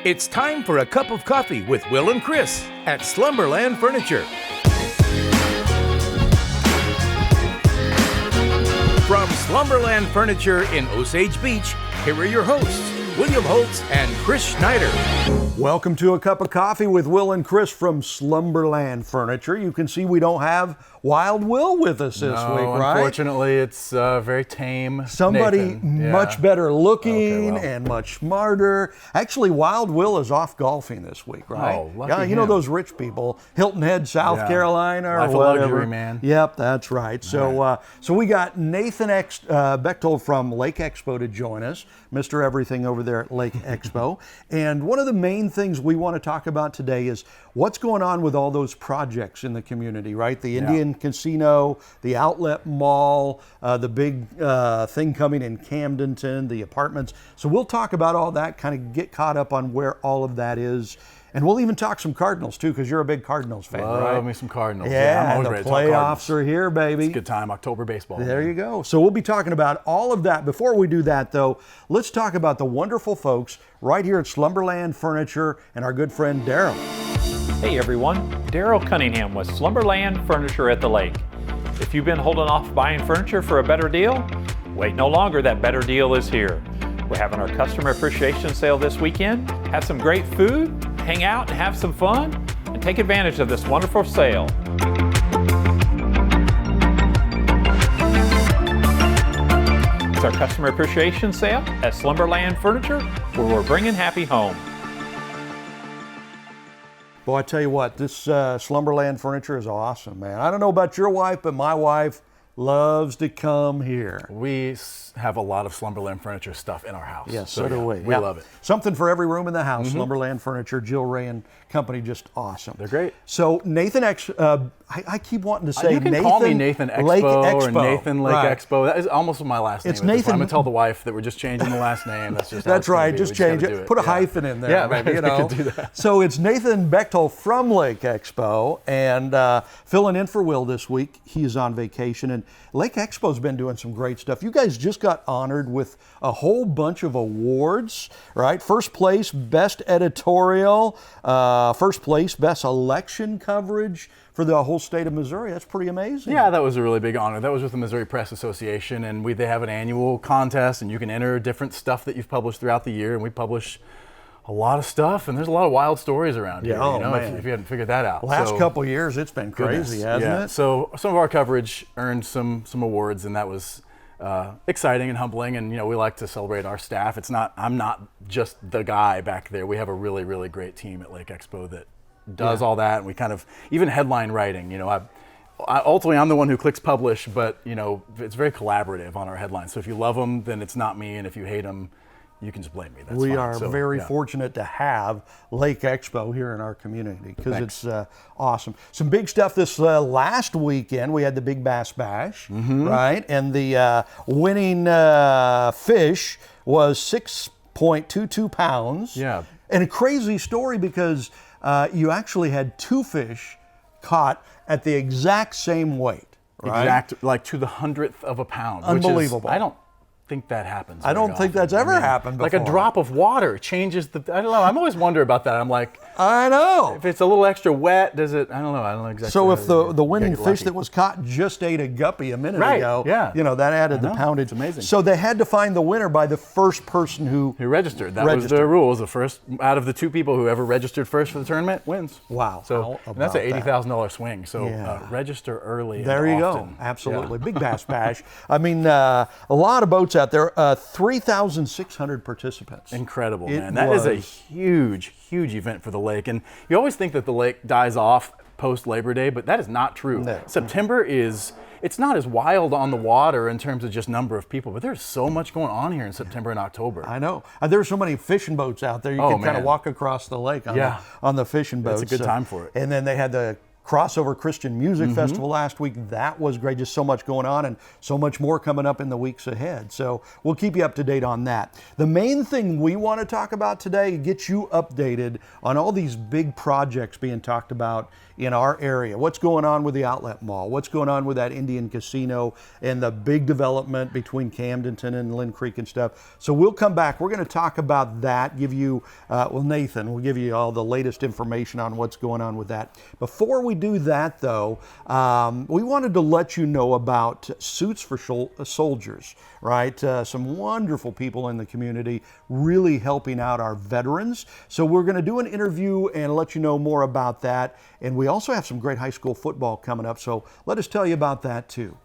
It's time for a cup of coffee with Will and Chris at Slumberland Furniture. From Slumberland Furniture in Osage Beach, here are your hosts, William Holtz and Chris Schneider. Welcome to A Cup of Coffee with Will and Chris from Slumberland Furniture. You can see we don't have Wild Will with us this week, right? Unfortunately, it's very tame. Somebody Nathan. much better looking Okay, well. and much smarter. Actually, Wild Will is off golfing this week, right? Oh, lucky yeah, you know him. those rich people, Hilton Head, South Yeah. Carolina, or Life of whatever. luxury, man. Yep, that's right. So, so we got Nathan Bechtel from Lake Expo to join us, Mr. Everything over there at Lake Expo. And one of the main things we want to talk about today is what's going on with all those projects in the community, right? The Indian Casino, the Outlet Mall, the big thing coming in Camdenton, the apartments. So we'll talk about all that, kind of get caught up on where all of that is. And we'll even talk some Cardinals too, because you're a big Cardinals fan, right? Love me some Cardinals. Yeah, I'm always the ready to talk playoffs Cardinals. are here, baby. It's a good time, October baseball. There you go. So we'll be talking about all of that. Before we do that, though, let's talk about the wonderful folks right here at Slumberland Furniture and our good friend Daryl. Hey everyone, Daryl Cunningham with Slumberland Furniture at the Lake. If you've been holding off buying furniture for a better deal, wait no longer, that better deal is here. We're having our customer appreciation sale this weekend. Have some great food, hang out and have some fun, and take advantage of this wonderful sale. It's our customer appreciation sale at Slumberland Furniture, where we're bringing happy home. Boy, I tell you what, this Slumberland Furniture is awesome, man. I don't know about your wife, but my wife loves to come here. We have a lot of Slumberland Furniture stuff in our house. Yes, so do we. We love it. Something for every room in the house. Slumberland Furniture, Jill Ray and Company, just awesome. They're great. So Nathan I keep wanting to say You can Nathan call me Nathan Expo, Lake Expo or Nathan Lake Right. Expo. That is almost my last name. It's at this point. Nathan- I'm going to tell the wife that we're just changing the last name. That's just how That's it's gonna right. be. Just We gotta change do it. Put a Yeah. hyphen in there, Yeah, maybe, we you know. could do that. So it's Nathan Bechtel from Lake Expo and filling in for Will this week. He is on vacation, and Lake Expo's been doing some great stuff. You guys just got honored with a whole bunch of awards, right? First place, best editorial. First place, best election coverage for the whole state of Missouri. That's pretty amazing. Yeah, that was a really big honor. That was with the Missouri Press Association, and they have an annual contest, and you can enter different stuff that you've published throughout the year, and we publish a lot of stuff, and there's a lot of wild stories around here, oh, you know, man. if you hadn't figured that out. Last So, couple of years, it's been crazy, goodness, hasn't it? So some of our coverage earned some awards, and that was exciting and humbling, and you know, we like to celebrate our staff. I'm not just the guy back there. We have a really, really great team at Lake Expo that does all that, and we kind of, even headline writing, you know, I ultimately I'm the one who clicks publish, but you know, it's very collaborative on our headlines. So if you love them, then it's not me, and if you hate them, you can just blame me. That's We fine. are So, very yeah. fortunate to have Lake Expo here in our community because it's awesome. Some big stuff this last weekend. We had the Big Bass Bash, right? And the winning fish was 6.22 pounds. Yeah. And a crazy story because you actually had two fish caught at the exact same weight, right? Exact, like to the 100th of a pound. Unbelievable. Which is, I don't think that happens. I don't very think often. that's ever happened Like a before. drop of water changes the. I don't know. I'm always wonder about that. I'm like, I know. if it's a little extra wet, does it? I don't know. I don't know exactly. So how if to the winning get fish lucky. that was caught just ate a guppy a minute Right, ago, yeah. you know, that added the know, poundage. it's amazing. So they had to find the winner by the first person who registered. That was registered. the rules. The first out of the two people who ever registered first for the tournament wins. Wow. So How and that's an about that? $80,000 swing. So Yeah. register early. There and you often. go. Absolutely. Yeah. Big Bass Bash. I mean, a lot of boats out there, 3,600 participants. Incredible, It man. That is a was. huge, huge event for the lake. And you always think that the lake dies off post Labor Day, but that is not true. No. September it's not as wild on the water in terms of just number of people, but there's so much going on here in September and October. I know. There's so many fishing boats out there. You Oh, can kind of man. walk across the lake on, Yeah. on the fishing boats. It's a good time for it. And then they had the Crossover Christian Music Festival last week. That was great. Just so much going on and so much more coming up in the weeks ahead. So we'll keep you up to date on that. The main thing we want to talk about today, get you updated on all these big projects being talked about in our area. What's going on with the Outlet Mall? What's going on with that Indian Casino and the big development between Camdenton and Lynn Creek and stuff. So we'll come back. We're going to talk about that, give you, Nathan will give you all the latest information on what's going on with that. Before we do that, though, we wanted to let you know about Suits for Soldiers, right? Some wonderful people in the community really helping out our veterans. So we're going to do an interview and let you know more about that. And we also have some great high school football coming up. So let us tell you about that too.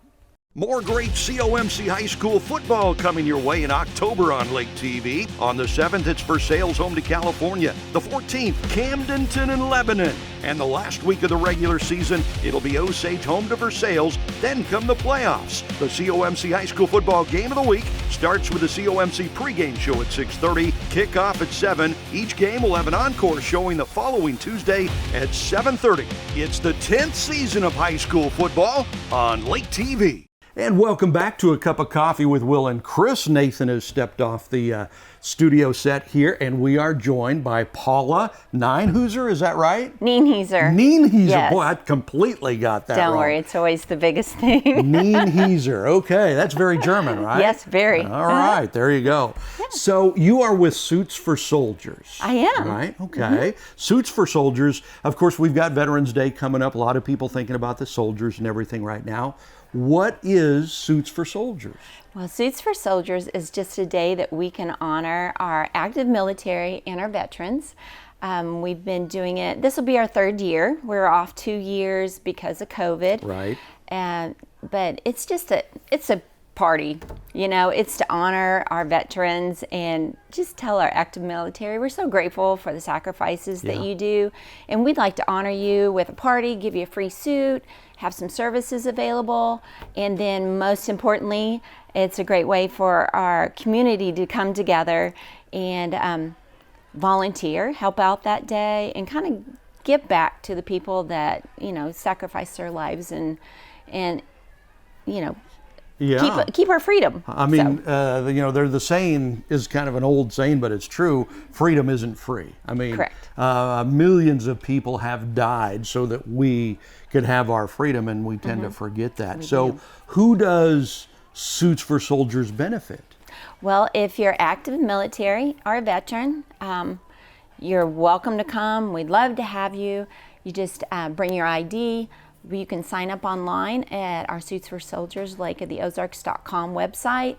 More great COMC High School football coming your way in October on Lake TV. On the 7th, it's Versailles home to California. The 14th, Camdenton and Lebanon. And the last week of the regular season, it'll be Osage home to Versailles. Then come the playoffs. The COMC High School football game of the week starts with the COMC pregame show at 6:30, kickoff at 7. Each game will have an encore showing the following Tuesday at 7:30. It's the 10th season of high school football on Lake TV. And welcome back to A Cup of Coffee with Will and Chris. Nathan has stepped off the studio set here, and we are joined by Paula Nienhuser. Is that right? Nienhuser. Nienhuser. Yes. Boy, I completely got that wrong. Don't worry, it's always the biggest thing. Nienhuser. Okay, that's very German, right? Yes, very. All right, there you go. So you are with Suits for Soldiers. I am. Right, okay. Suits for Soldiers. Of course, we've got Veterans Day coming up. A lot of people thinking about the soldiers and everything right now. What is Suits for Soldiers? Well, Suits for Soldiers is just a day that we can honor our active military and our veterans. We've been doing it, this will be our 3rd year. We're off 2 years because of COVID. Right. But it's just it's a party, you know, it's to honor our veterans and just tell our active military we're so grateful for the sacrifices that you do, and we'd like to honor you with a party, give you a free suit, have some services available, and then most importantly, it's a great way for our community to come together and volunteer, help out that day, and kind of give back to the people that, you know, sacrificed their lives and you know, keep our freedom. I mean, you know, the saying is kind of an old saying, but it's true. Freedom isn't free. I mean, correct. Millions of people have died so that we could have our freedom, and we tend to forget that. So who does Suits for Soldiers benefit? Well, if you're active military or a veteran, you're welcome to come. We'd love to have you. You just bring your ID. You can sign up online at our Suits for Soldiers Lake at the Ozarks.com website.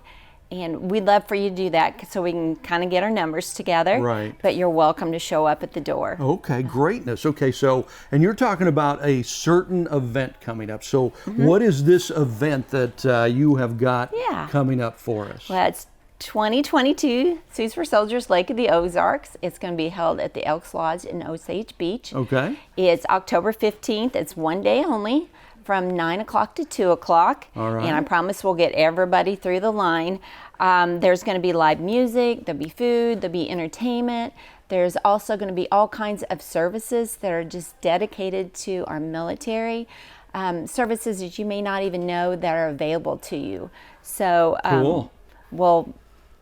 And we'd love for you to do that so we can kind of get our numbers together. Right. But you're welcome to show up at the door. Okay, greatness. Okay, so, and you're talking about a certain event coming up. So what is this event that you have got coming up for us? Well, it's 2022 Suits for Soldiers Lake of the Ozarks. It's going to be held at the Elks Lodge in Osage Beach. Okay. It's October 15th. It's one day only, from 9 o'clock to 2 o'clock. All right. And I promise we'll get everybody through the line. There's going to be live music, there'll be food, there'll be entertainment. There's also going to be all kinds of services that are just dedicated to our military. Services that you may not even know that are available to you. So cool. We'll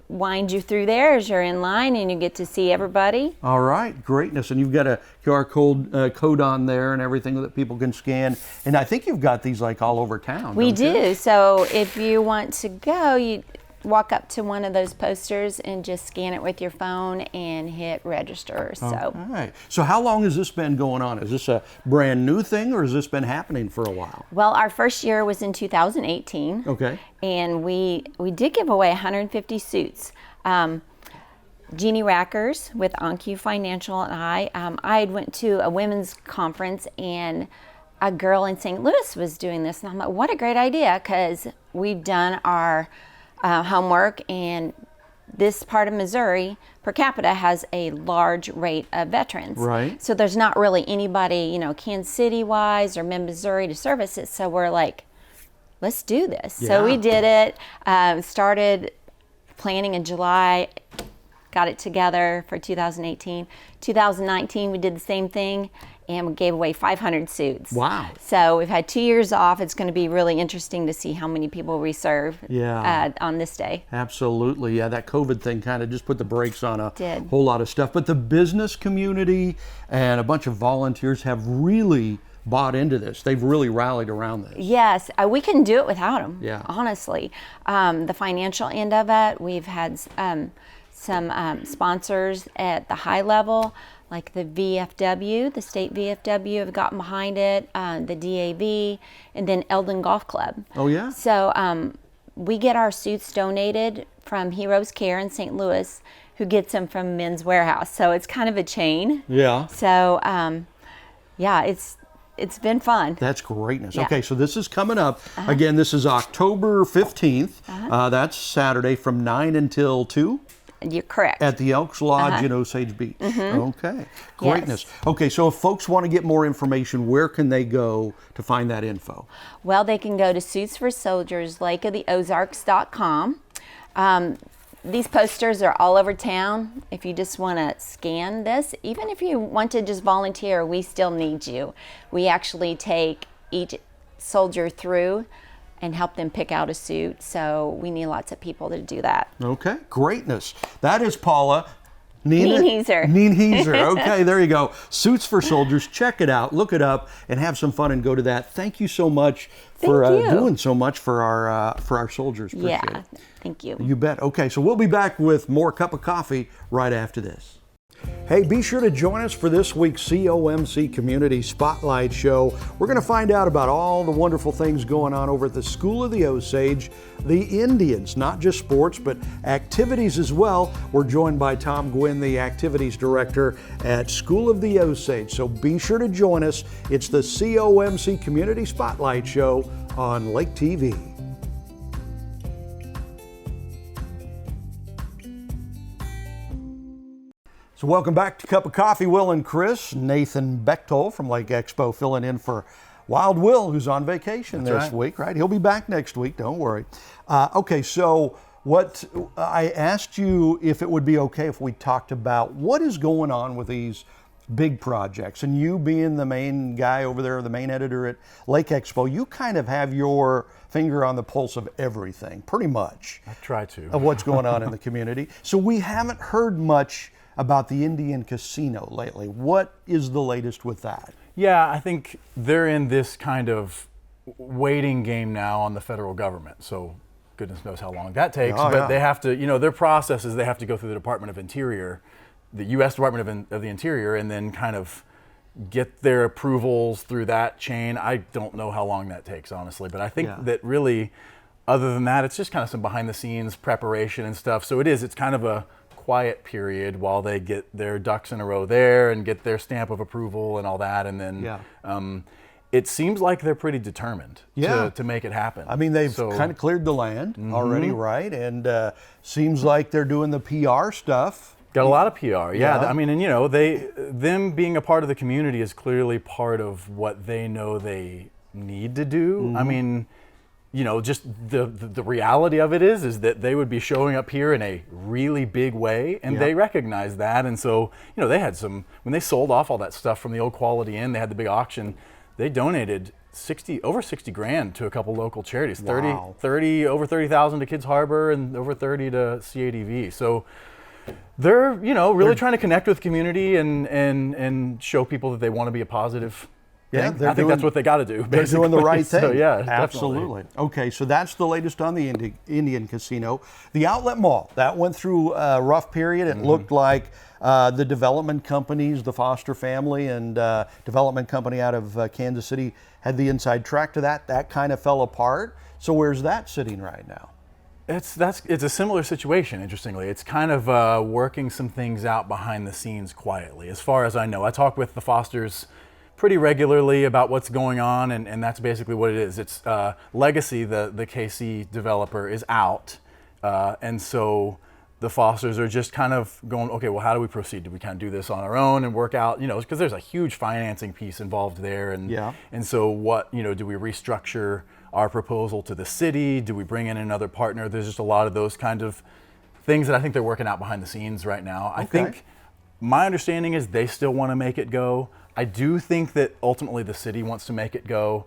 wind you through there as you're in line, and you get to see everybody. All right, greatness. And you've got a QR code on there and everything that people can scan. And I think you've got these like all over town. We don't do. you? So if you want to go, you walk up to one of those posters and just scan it with your phone and hit register. So. All right. So how long has this been going on? Is this a brand new thing, or has this been happening for a while? Well, our first year was in 2018. Okay. And we did give away 150 suits. Jeannie Rackers with OnQ Financial and I went to a women's conference, and a girl in St. Louis was doing this, and I'm like, what a great idea, because we've done our homework, and this part of Missouri per capita has a large rate of veterans. Right. So there's not really anybody, you know, Kansas City wise or Missouri to service it. So we're like, let's do this. Yeah. So we did it, started planning in July, got it together for 2018. 2019, we did the same thing, and we gave away 500 suits. Wow. So we've had 2 years off. It's going to be really interesting to see how many people we serve on this day. Absolutely. Yeah, that COVID thing kind of just put the brakes on a Did. whole lot of stuff. But the business community and a bunch of volunteers have really bought into this. They've really rallied around this. Yes, we couldn't do it without them, Yeah. honestly. The financial end of it, we've had some sponsors at the high level, like the VFW, the state VFW have gotten behind it, the DAV, and then Eldon Golf Club. Oh, yeah? So we get our suits donated from Heroes Care in St. Louis, who gets them from Men's Warehouse. So it's kind of a chain. Yeah. So, yeah, it's been fun. That's greatness. Yeah. Okay, so this is coming up. Again, this is October 15th. That's Saturday from 9 until 2 You're correct. at the Elks Lodge in Osage Beach. Okay, greatness. Okay, so if folks want to get more information, where can they go to find that info? Well, they can go to Suits for Soldiers, lakeoftheozarks.com. These posters are all over town. If you just want to scan this, even if you want to just volunteer, we still need you. We actually take each soldier through and help them pick out a suit. So we need lots of people to do that. Okay, greatness. That is Paula Nienhuser. Nienhuser. Okay, there you go. Suits for Soldiers. Check it out. Look it up and have some fun and go to that. Thank you so much for Thank you. doing so much for our soldiers. Appreciate Yeah, it. thank you. You bet. Okay, so we'll be back with more Cup of Coffee right after this. Hey, be sure to join us for this week's COMC Community Spotlight Show. We're going to find out about all the wonderful things going on over at the School of the Osage, the Indians, not just sports, but activities as well. We're joined by Tom Gwynn, the Activities Director at School of the Osage. So be sure to join us. It's the COMC Community Spotlight Show on Lake TV. So welcome back to Cup of Coffee, Will and Chris. Nathan Bechtold from Lake Expo filling in for Wild Will, who's on vacation this week, right? He'll be back next week, don't worry. Okay, so what I asked you if it would be okay if we talked about what is going on with these big projects, and you being the main guy over there, the main editor at Lake Expo, you kind of have your finger on the pulse of everything, pretty much. I try to. Of what's going on in the community. So we haven't heard much about the Indian Casino lately. What is the latest with that? Yeah, I think they're in this kind of waiting game now on the federal government. So goodness knows how long that takes. But they have to, their process is they have to go through the Department of Interior, the U.S. Department of the Interior, and then kind of get their approvals through that chain. I don't know how long that takes, honestly. But I think that really, other than that, it's just kind of some behind the scenes preparation and stuff. So it's kind of a quiet period while they get their ducks in a row there and get their stamp of approval and all that, and then it seems like they're pretty determined to make it happen. I mean, they've kind of cleared the land already, right? And seems like they're doing the PR stuff. Got a lot of PR, I mean, and them being a part of the community is clearly part of what they know they need to do. I mean, just the reality of it is that they would be showing up here in a really big way, and they recognize that. And so, they had when they sold off all that stuff from the old Quality Inn, they had the big auction, they donated over 60 grand to a couple local charities, Wow. over 30,000 to Kids Harbor and over 30 to CADV. So they're, really trying to connect with community and show people that they want to be a positive. Yeah, I think that's what they got to do. They're doing the right thing. So, yeah, absolutely. Definitely. Okay, so that's the latest on the Indian Casino. The Outlet Mall, that went through a rough period. It looked like the development companies, the Foster family and development company out of Kansas City had the inside track to that. That kind of fell apart. So where's that sitting right now? It's a similar situation, interestingly. It's kind of working some things out behind the scenes quietly, as far as I know. I talk with the Fosters pretty regularly about what's going on, and that's basically what it is. It's Legacy, the KC developer, is out, and so the Fosters are just kind of going, okay, well, how do we proceed? Do we kind of do this on our own and work out, because there's a huge financing piece involved there, and so what, do we restructure our proposal to the city? Do we bring in another partner? There's just a lot of those kind of things that I think they're working out behind the scenes right now. I think my understanding is they still want to make it go. I do think that ultimately the city wants to make it go.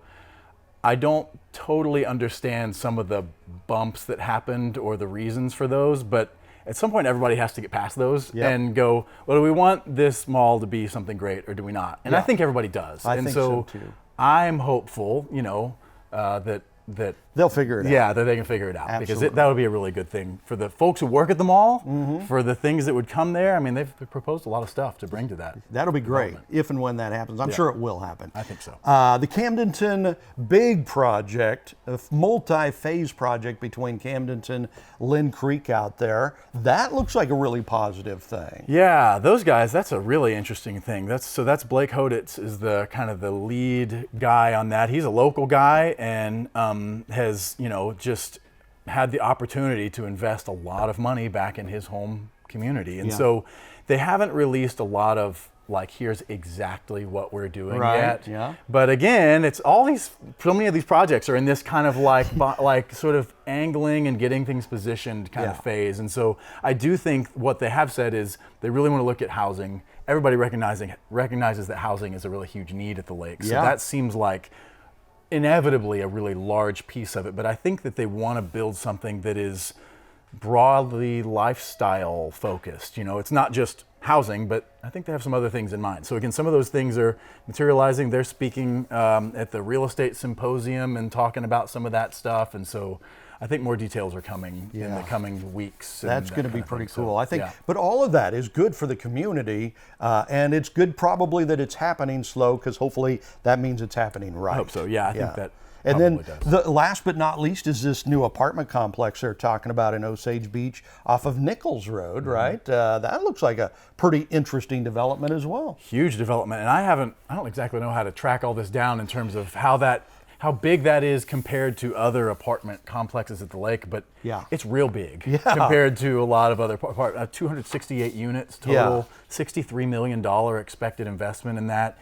I don't totally understand some of the bumps that happened or the reasons for those, but at some point everybody has to get past those and go, well, do we want this mall to be something great or do we not? And I think everybody does. I think so too. I'm hopeful, that they'll figure it out. Yeah, that they can figure it out. Absolutely. Because that would be a really good thing for the folks who work at the mall, for the things that would come there. I mean, they've proposed a lot of stuff to bring to that. That'll be great if and when that happens. I'm sure it will happen. I think so. The Camdenton big project, a multi-phase project between Camdenton, Lynn Creek out there, that looks like a really positive thing. Yeah, those guys, that's a really interesting thing. That's Blake Hoditz is the kind of the lead guy on that. He's a local guy and has, just had the opportunity to invest a lot of money back in his home community. And so they haven't released a lot of here's exactly what we're doing yet. Yeah. But again, it's so many of these projects are in this kind of like sort of angling and getting things positioned kind of phase. And so I do think what they have said is they really want to look at housing. Everybody recognizes that housing is a really huge need at the lake. So that seems like inevitably a really large piece of it, but I think that they want to build something that is broadly lifestyle focused. It's not just housing, but I think they have some other things in mind. So again, some of those things are materializing. They're speaking at the real estate symposium and talking about some of that stuff, and so I think more details are coming in the coming weeks. That's going to be pretty cool. So, I think, but all of that is good for the community, and it's good probably that it's happening slow because hopefully that means it's happening right. I hope so. Yeah, I think that. And then does. the last but not least is this new apartment complex they're talking about in Osage Beach off of Nichols Road, right? That looks like a pretty interesting development as well. Huge development, and I don't exactly know how to track all this down in terms of how big that is compared to other apartment complexes at the lake, but it's real big compared to a lot of other 268 units total, $63 million expected investment in that.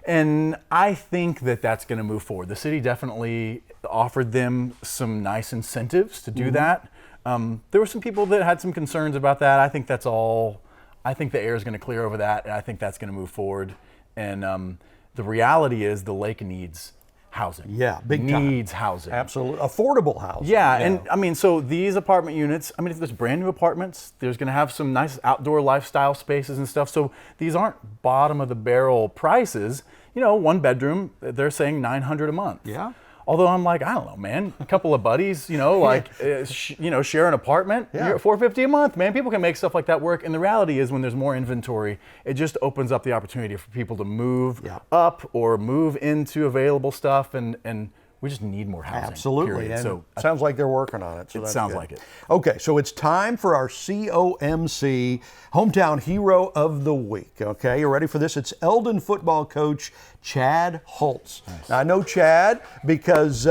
And I think that that's going to move forward. The city definitely offered them some nice incentives to do that. There were some people that had some concerns about that. I think that's all. I think the air is going to clear over that, and I think that's going to move forward. And the reality is the lake needs housing. Yeah, big time. Needs housing. Absolutely. Affordable housing. Yeah, and I mean, so these apartment units, I mean, if there's brand new apartments, there's going to have some nice outdoor lifestyle spaces and stuff. So these aren't bottom of the barrel prices. One bedroom, they're saying $900 a month. Yeah. Although I'm like, I don't know, man. A couple of buddies, share an apartment. You're at $450 a month, man. People can make stuff like that work. And the reality is, when there's more inventory, it just opens up the opportunity for people to move up or move into available stuff, and we just need more housing. Absolutely. Period. And so sounds like they're working on it. So it that's sounds good. like it. Okay, so it's time for our COMC Hometown Hero of the Week. Okay, you ready for this? It's Eldon football coach Chad Holtz. Nice. Now, I know Chad because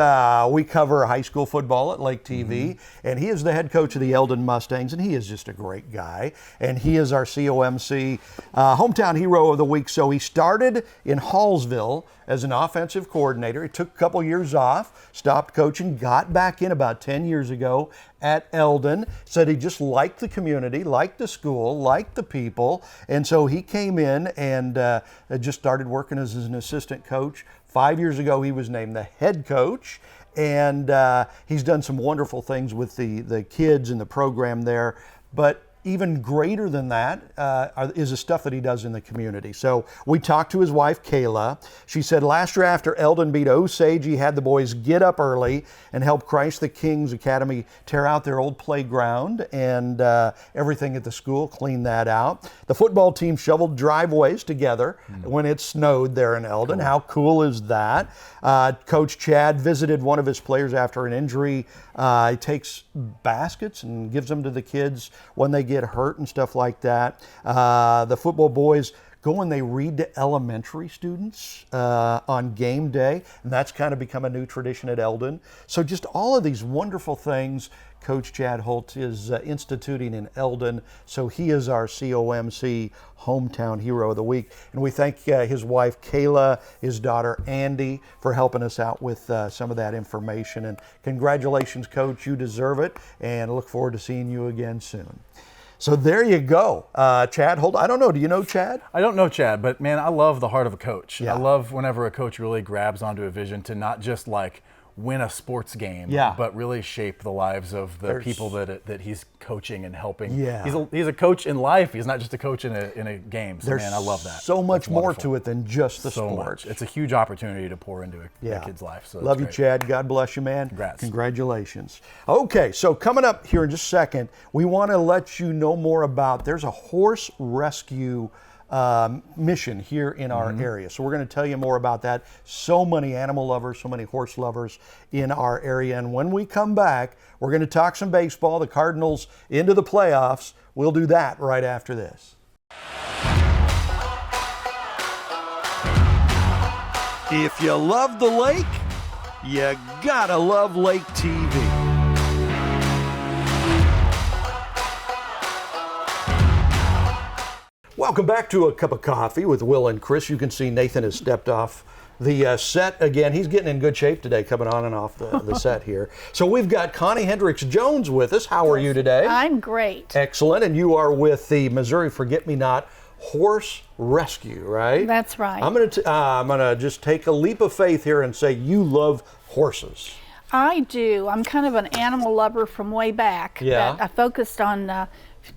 we cover high school football at Lake TV, and he is the head coach of the Eldon Mustangs, and he is just a great guy. And he is our COMC Hometown Hero of the Week. So he started in Hallsville as an offensive coordinator. He took a couple years off, stopped coaching, got back in about 10 years ago at Eldon, said he just liked the community, liked the school, liked the people, and so he came in and just started working as an assistant coach. 5 years ago, he was named the head coach, and he's done some wonderful things with the kids and the program there, but even greater than that is the stuff that he does in the community. So we talked to his wife, Kayla. She said last year after Eldon beat Osage, he had the boys get up early and help Christ the King's Academy tear out their old playground and everything at the school, clean that out. The football team shoveled driveways together when it snowed there in Eldon. Cool. How cool is that? Coach Chad visited one of his players after an injury. He takes baskets and gives them to the kids when they get hurt and stuff like that. The football boys go and they read to elementary students on game day, and that's kind of become a new tradition at Eldon. So just all of these wonderful things Coach Chad Holt is instituting in Eldon. So he is our COMC Hometown Hero of the Week. And we thank his wife Kayla, his daughter Andy, for helping us out with some of that information. And congratulations, Coach. You deserve it. And I look forward to seeing you again soon. So there you go. Chad Holt, I don't know, do you know Chad? I don't know Chad, but man, I love the heart of a coach. Yeah. I love whenever a coach really grabs onto a vision to not just like win a sports game, yeah, but really shape the lives of the people that he's coaching and helping. Yeah. He's a coach in life. He's not just a coach in a game. So man, I love that. So much more wonderful. to it than just the so sport. much. It's a huge opportunity to pour into a kid's life. So love you, great. Chad. God bless you, man. Congrats. Congratulations. Okay, so coming up here in just a second, we want to let you know more about, there's a horse rescue mission here in our area. So we're going to tell you more about that. So many animal lovers, so many horse lovers in our area. And when we come back, we're going to talk some baseball. The Cardinals into the playoffs. We'll do that right after this. If you love the lake, you gotta love Lake TV. Welcome back to A Cup of Coffee with Will and Chris. You can see Nathan has stepped off the set again. He's getting in good shape today, coming on and off the set here. So we've got Connie Hendricks-Jones with us. How are you today? I'm great. Excellent. And you are with the Missouri Forget-Me-Not Horse Rescue, right? That's right. I'm gonna just take a leap of faith here and say you love horses. I do. I'm kind of an animal lover from way back. Yeah. But I focused on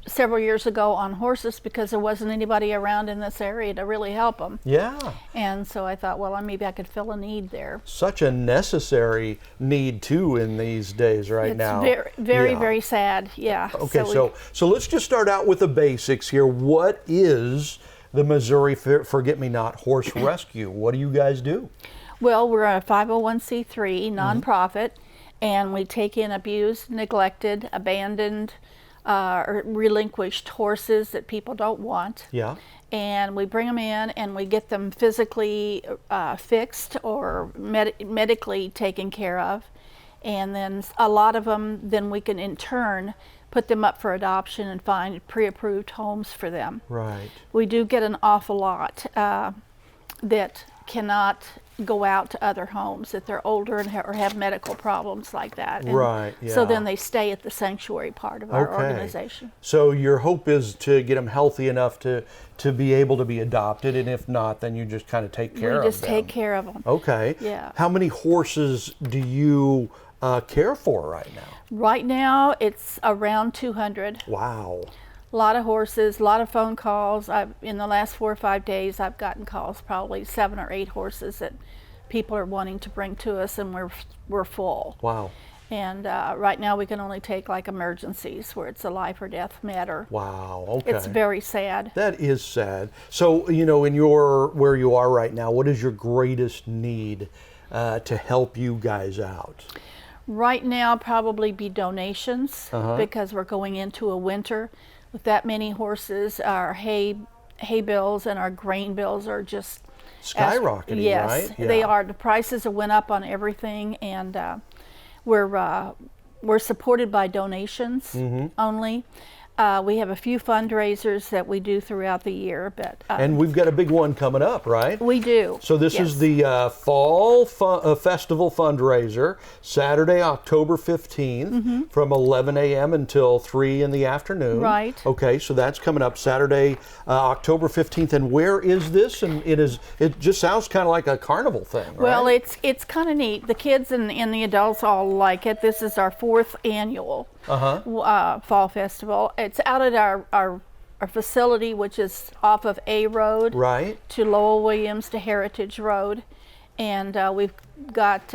several years ago on horses because there wasn't anybody around in this area to really help them. Yeah. And so I thought, well, maybe I could fill a need there. Such a necessary need too in these days right now. It's very, Yeah. very sad. Yeah. Okay, so let's just start out with the basics here. What is the Missouri Forget-Me-Not Horse Rescue? What do you guys do? Well, we're a 501c3 nonprofit, and we take in abused, neglected, abandoned, or relinquished horses that people don't want. Yeah. And we bring them in and we get them physically fixed or medically taken care of. And then a lot of them, then we can in turn put them up for adoption and find pre-approved homes for them. Right. We do get an awful lot that cannot go out to other homes if they're older and or have medical problems like that. And right, yeah. So then they stay at the sanctuary part of our organization. So your hope is to get them healthy enough to be able to be adopted, and if not, then you just kind of take care of them. We just take care of them. Okay. Yeah. How many horses do you care for right now? Right now, it's around 200. Wow. A lot of horses, a lot of phone calls. In the last 4 or 5 days, I've gotten calls, probably 7 or 8 horses that people are wanting to bring to us, and we're full. Wow. And right now we can only take like emergencies where it's a life or death matter. Wow. Okay. It's very sad. That is sad. So, you know, in where you are right now, what is your greatest need to help you guys out? Right now, probably be donations because we're going into a winter with that many horses. Our hay bills and our grain bills are just skyrocketing, yes, right? Yeah. They are. The prices have went up on everything, and we're supported by donations only. We have a few fundraisers that we do throughout the year, but and we've got a big one coming up, right? We do. So this is the Fall Festival fundraiser, Saturday, October 15th, from 11 a.m. until 3 in the afternoon. Right. Okay, so that's coming up Saturday, October 15th. And where is this? And it just sounds kind of like a carnival thing, right? Well, it's kind of neat. The kids and the adults all like it. This is our 4th annual Fall Festival. It's out at our facility, which is off of A Road to Lowell Williams to Heritage Road, and we've got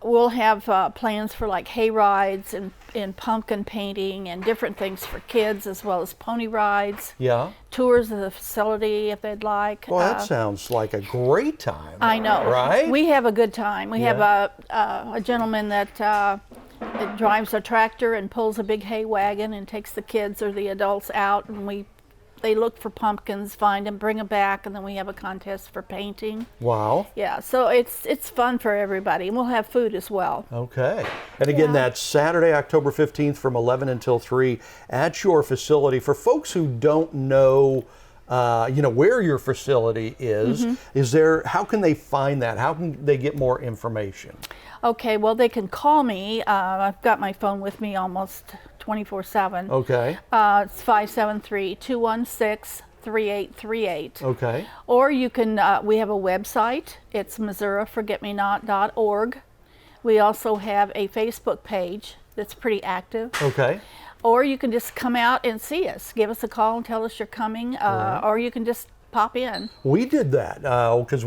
we'll have plans for like hay rides and pumpkin painting and different things for kids, as well as pony rides. Yeah. Tours of the facility if they'd like. Well, that sounds like a great time. I know. Right? We have a good time. We have a gentleman that drives a tractor and pulls a big hay wagon and takes the kids or the adults out, and we they look for pumpkins, find them, bring them back, and then we have a contest for painting. Wow. Yeah, so it's fun for everybody, and we'll have food as well. Okay. And again, that's Saturday, October 15th from 11 until 3 at your facility. For folks who don't know, where your facility is there, how can they find that? How can they get more information? Okay, well, they can call me. I've got my phone with me almost 24/7. Okay. It's 573-216-3838. Okay. Or you can, we have a website. It's MissouriForgetMeNot.org. We also have a Facebook page that's pretty active. Okay. Or you can just come out and see us. Give us a call and tell us you're coming. Or you can just pop in. We did that because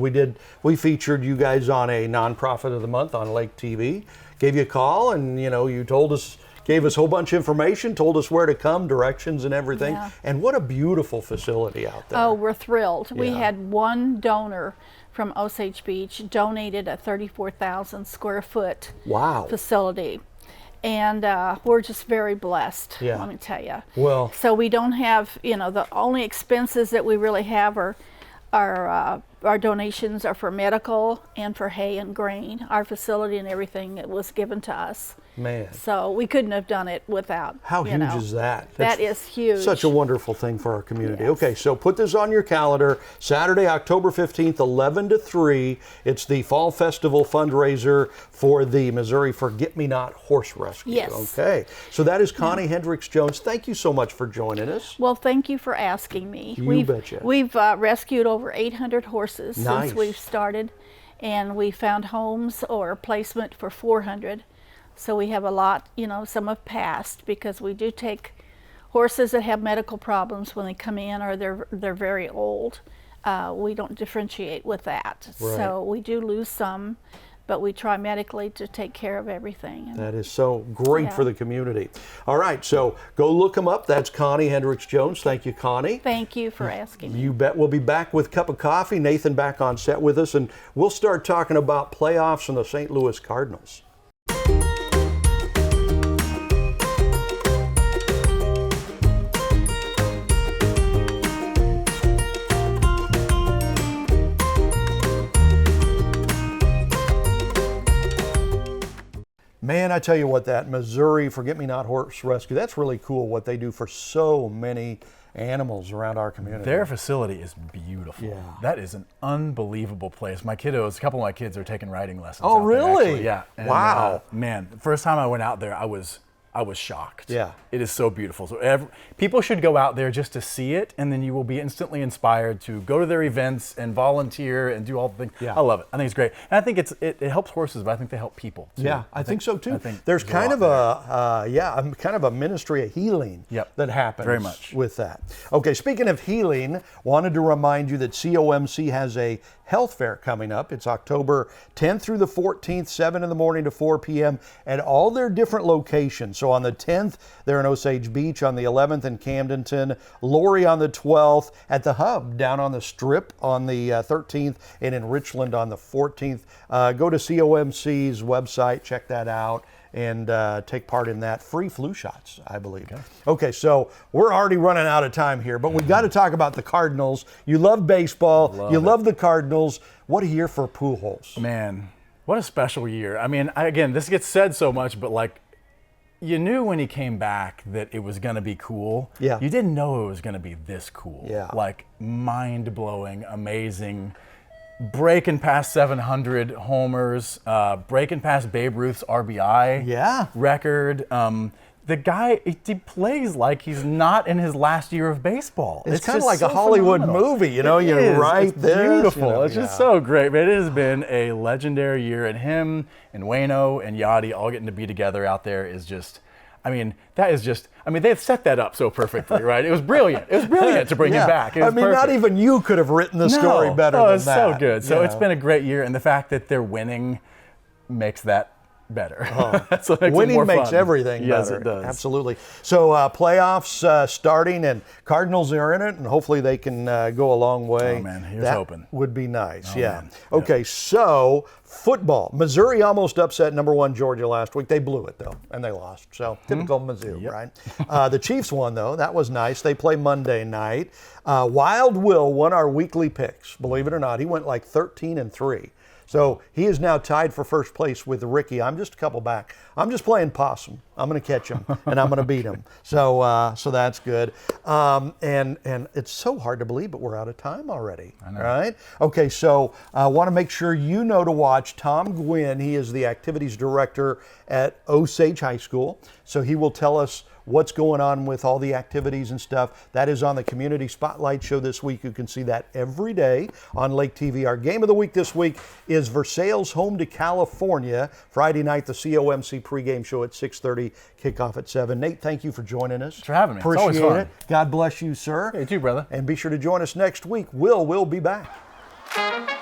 we featured you guys on a nonprofit of the month on Lake TV. Gave you a call, and you told us, gave us a whole bunch of information, told us where to come, directions and everything. Yeah. And what a beautiful facility out there. Oh, we're thrilled. We Yeah. had one donor from Osage Beach donated a 34,000 square foot Wow. facility. And we're just very blessed, Yeah. let me tell you. Well, So we don't have, the only expenses that we really have are our donations are for medical and for hay and grain. Our facility and everything, it was given to us. man, So we couldn't have done it without. how huge is that? That That's is huge. Such a wonderful thing for our community. Yes. Okay, so put this on your calendar. Saturday, October 15th, 11 to 3. It's the Fall Festival fundraiser for the Missouri Forget-Me-Not Horse Rescue. Yes. Okay, so that is Connie Hendricks Jones. Thank you so much for joining us. Well, thank you for asking me. You betcha. We've rescued over 800 horses Nice. since we've started, and we found homes or placement for 400. So we have a lot, some have passed because we do take horses that have medical problems when they come in or they're very old. We don't differentiate with that. Right. So we do lose some, but we try medically to take care of everything. And That is so great Yeah. for the community. All right, so go look them up. That's Connie Hendricks Jones. Thank you, Connie. thank you for asking me. You bet. We'll be back with Cup of Coffee. Nathan back on set with us, and we'll start talking about playoffs and the St. Louis Cardinals. Man, I tell you what, that Missouri Forget-Me-Not Horse Rescue, that's really cool what they do for so many animals around our community. Their facility is beautiful. Yeah. That is an unbelievable place. My kiddos, a couple of my kids are taking riding lessons. Oh, out there, really? actually. Yeah. And, Wow. man, the first time I went out there, I was shocked. Yeah. It is so beautiful. So people should go out there just to see it, and then you will be instantly inspired to go to their events and volunteer and do all the things. Yeah. I love it. I think it's great. And I think it helps horses, but I think they help people too. Yeah, I think so too. I think there's kind of lot a kind of a ministry of healing Yep. that happens Very much. with that. Okay, speaking of healing, wanted to remind you that COMC has a health fair coming up. It's October 10th through the 14th, 7 in the morning to 4 p.m. at all their different locations. So on the 10th, they're in Osage Beach, on the 11th in Camdenton, Lori on the 12th, at the Hub down on the Strip on the 13th, and in Richland on the 14th. Go to COMC's website, check that out, and take part in that. Free flu shots, I believe. Okay, so we're already running out of time here, but we've got to talk about the Cardinals. You love baseball. You love the Cardinals. What a year for Pujols. Man, what a special year. I mean, again, this gets said so much, but like, you knew when he came back that it was going to be cool. Yeah. You didn't know it was going to be this cool. Yeah. Like, mind-blowing, amazing, breaking past 700 homers, breaking past Babe Ruth's RBI record. The guy, he plays like he's not in his last year of baseball. It's kind of just like a so Hollywood phenomenal. movie, you know, It you is. write It's this. beautiful. It's just so great. But it has been a legendary year, and him and Waino and Yachty all getting to be together out there is just, they've set that up so perfectly, right? It was brilliant. It was brilliant to bring him back. It was not perfect. even you could have written the story better than it's that. so good. So you it's know. been a great year, and the fact that they're winning makes that better. That's what makes it Winning more makes fun. everything Yes, better. it does. Absolutely. So playoffs starting, and Cardinals are in it, and hopefully they can go a long way. Oh, man, here's that hoping. Would be nice. Oh, yeah. man. Okay, so football. Missouri almost upset #1 Georgia last week. They blew it though, and they lost. So typical Mizzou, right? The Chiefs won though. That was nice. They play Monday night. Wild Will won our weekly picks. Believe it or not, he went like 13-3. So he is now tied for first place with Ricky. I'm just a couple back. I'm just playing possum. I'm going to catch him and I'm going to beat him. So that's good. And it's so hard to believe, but we're out of time already. I know. Right? Okay, so I want to make sure you know to watch Tom Gwynn. He is the activities director at Osage High School. So he will tell us what's going on with all the activities and stuff. That is on the Community Spotlight Show this week. You can see that every day on Lake TV. Our game of the week this week is Versailles home to California. Friday night, the COMC pregame show at 6:30, kickoff at 7. Nate, thank you for joining us. Thanks for having me. Appreciate It's always fun. it. God bless you, sir. Hey, you too, brother. And be sure to join us next week. We'll be back.